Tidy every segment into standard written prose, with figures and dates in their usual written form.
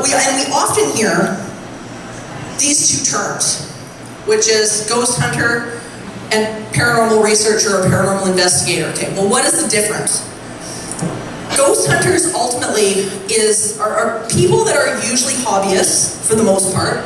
we often hear these two terms, which is ghost hunter and paranormal researcher or paranormal investigator. Okay, well, what is the difference? Ghost hunters ultimately are people that are usually hobbyists for the most part.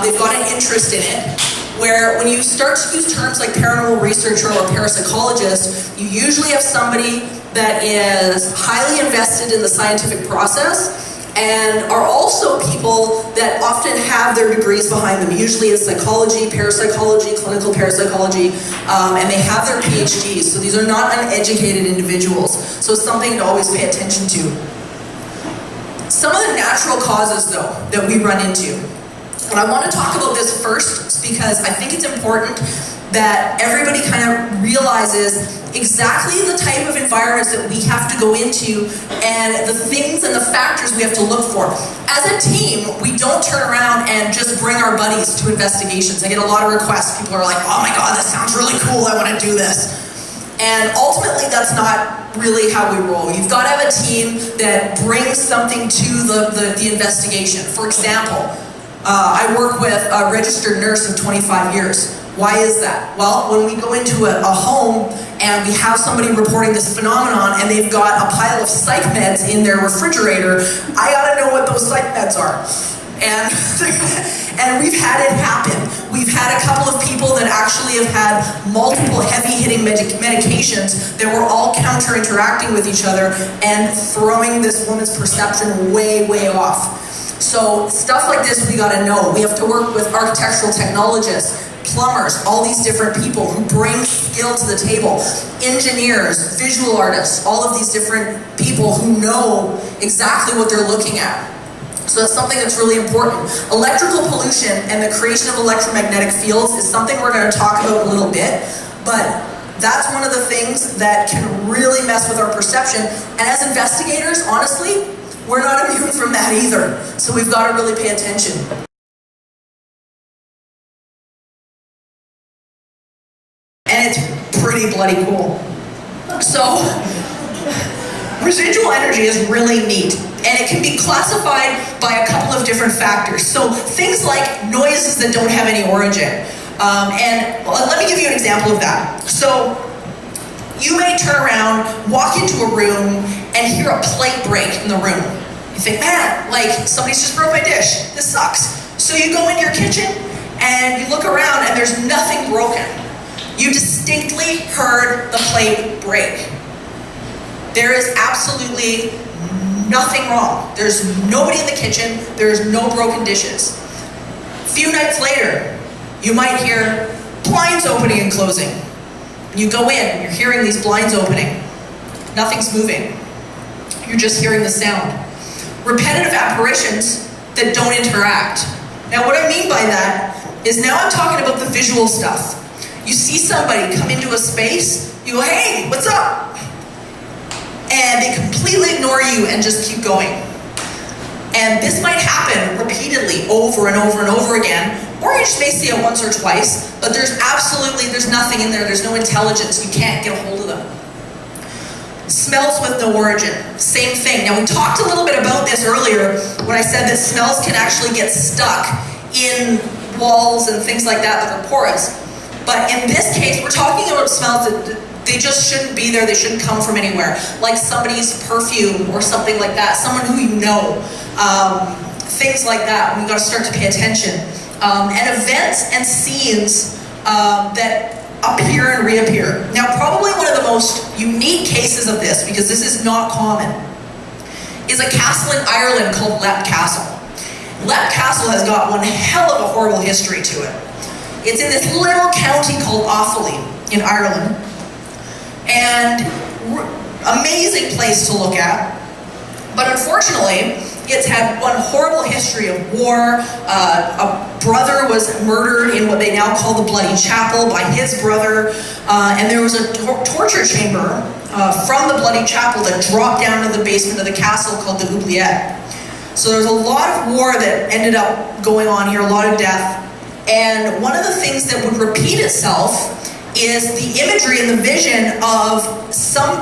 They've got an interest in it, where when you start to use terms like paranormal researcher or parapsychologist, you usually have somebody that is highly invested in the scientific process and are also people that often have their degrees behind them, usually in psychology, parapsychology, clinical parapsychology, and they have their PhDs. So these are not uneducated individuals. So it's something to always pay attention to. Some of the natural causes, though, that we run into. And I want to talk about this first because I think it's important that everybody kind of realizes exactly the type of environments that we have to go into and the things and the factors we have to look for. As a team, we don't turn around and just bring our buddies to investigations. I get a lot of requests. People are like, oh my God, that sounds really cool. I want to do this. And ultimately, that's not really how we roll. You've got to have a team that brings something to the investigation. For example, I work with a registered nurse of 25 years. Why is that? Well, when we go into a home and we have somebody reporting this phenomenon and they've got a pile of psych meds in their refrigerator, I gotta know what those psych meds are. And we've had it happen. We've had a couple of people that actually have had multiple heavy-hitting medications that were all counter-interacting with each other and throwing this woman's perception way, way off. So stuff like this we gotta know. We have to work with architectural technologists, plumbers, all these different people who bring skill to the table, engineers, visual artists, all of these different people who know exactly what they're looking at. So that's something that's really important. Electrical pollution and the creation of electromagnetic fields is something we're going to talk about a little bit, but that's one of the things that can really mess with our perception. And as investigators, honestly, we're not immune from that either. So we've got to really pay attention. And it's pretty bloody cool. So, residual energy is really neat. And it can be classified by a couple of different factors. So things like noises that don't have any origin. Let me give you an example of that. So you may turn around, walk into a room, and hear a plate break in the room. You think, man, like somebody's just broke my dish. This sucks. So you go into your kitchen and you look around and there's nothing broken. You distinctly heard the plate break. There is absolutely nothing wrong. There's nobody in the kitchen. There's no broken dishes. A few nights later, you might hear blinds opening and closing. You go in, and you're hearing these blinds opening. Nothing's moving. You're just hearing the sound. Repetitive apparitions that don't interact. Now what I mean by that is now I'm talking about the visual stuff. You see somebody come into a space, you go, hey, what's up? And they completely ignore you and just keep going. And this might happen repeatedly over and over and over again, or you just may see it once or twice, but there's nothing in there, there's no intelligence, you can't get a hold of them. Smells with no origin, same thing. Now we talked a little bit about this earlier when I said that smells can actually get stuck in walls and things like that are porous. But in this case, we're talking about smells that they just shouldn't be there, they shouldn't come from anywhere. Like somebody's perfume or something like that, someone who you know. Things like that, we've got to start to pay attention. And events and scenes that appear and reappear. Now probably one of the most unique cases of this, because this is not common, is a castle in Ireland called Leap Castle. Leap Castle has got one hell of a horrible history to it. It's in this little county called Offaly in Ireland. And amazing place to look at. But unfortunately, it's had one horrible history of war. A brother was murdered in what they now call the Bloody Chapel by his brother. And there was a torture chamber from the Bloody Chapel that dropped down to the basement of the castle called the Oubliette. So there was a lot of war that ended up going on here, a lot of death. And one of the things that would repeat itself is the imagery and the vision of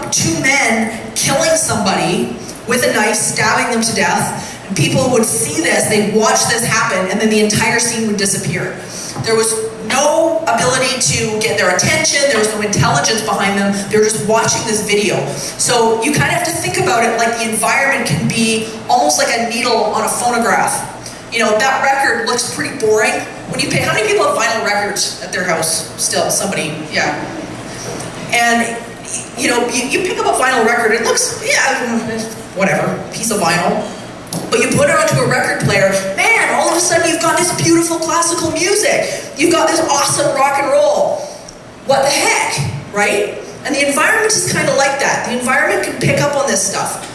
two men killing somebody with a knife, stabbing them to death, And people would see this, they'd watch this happen, and then the entire scene would disappear. There was no ability to get their attention, there was no intelligence behind them, they were just watching this video. So you kind of have to think about it like the environment can be almost like a needle on a phonograph. You know, that record looks pretty boring. When you pay, how many people have vinyl records at their house still? Somebody, yeah. And you know, you pick up a vinyl record, it looks, yeah, whatever, piece of vinyl. But you put it onto a record player, man, all of a sudden you've got this beautiful classical music. You've got this awesome rock and roll. What the heck, right? And the environment is kind of like that. The environment can pick up on this stuff.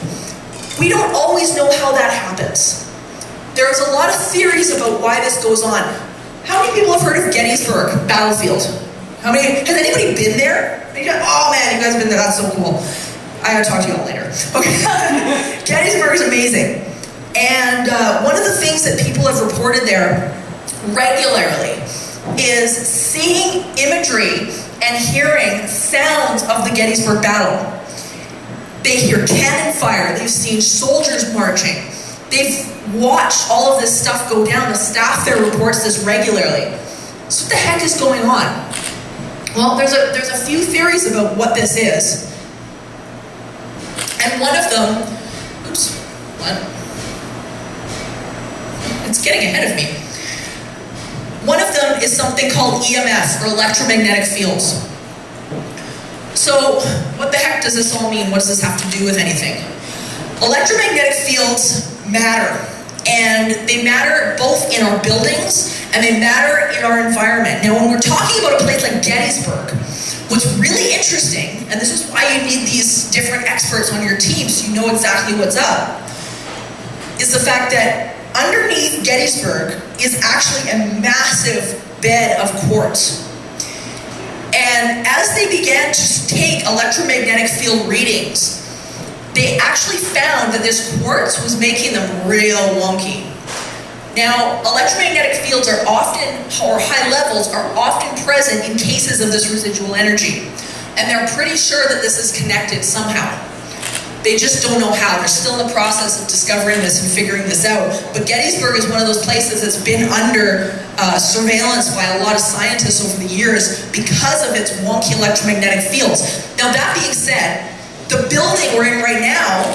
We don't always know how that happens. There's a lot of theories about why this goes on. How many people have heard of Gettysburg battlefield? Has anybody been there? Oh man, you guys have been there, that's so cool. I gotta talk to you all later. Okay. Gettysburg is amazing. And one of the things that people have reported there regularly is seeing imagery and hearing sounds of the Gettysburg battle. They hear cannon fire, they've seen soldiers marching, they've watched all of this stuff go down. The staff there reports this regularly. So what the heck is going on? Well, there's a few theories about what this is. And one of them, it's getting ahead of me. One of them is something called EMF, or electromagnetic fields. So, what the heck does this all mean? What does this have to do with anything? Electromagnetic fields matter. And they matter both in our buildings and they matter in our environment. Now, when we're talking about a place like Gettysburg, what's really interesting, and this is why you need these different experts on your team so you know exactly what's up, is the fact that underneath Gettysburg is actually a massive bed of quartz. And as they began to take electromagnetic field readings, they actually found that this quartz was making them real wonky. Now, electromagnetic fields are often, or high levels, are often present in cases of this residual energy. And they're pretty sure that this is connected somehow. They just don't know how. They're still in the process of discovering this and figuring this out. But Gettysburg is one of those places that's been under surveillance by a lot of scientists over the years because of its wonky electromagnetic fields. Now, that being said, the building we're in right now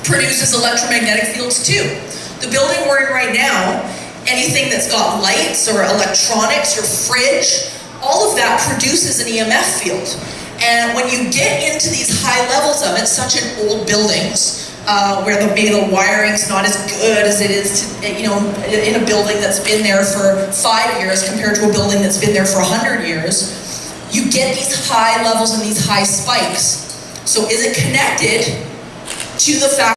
produces electromagnetic fields too. The building we're in right now, anything that's got lights or electronics or fridge, all of that produces an EMF field. And when you get into these high levels of it, such in old buildings, where maybe the wiring's not as good as it is in a building that's been there for 5 years compared to a building that's been there for 100 years, you get these high levels and these high spikes. So is it connected to the fact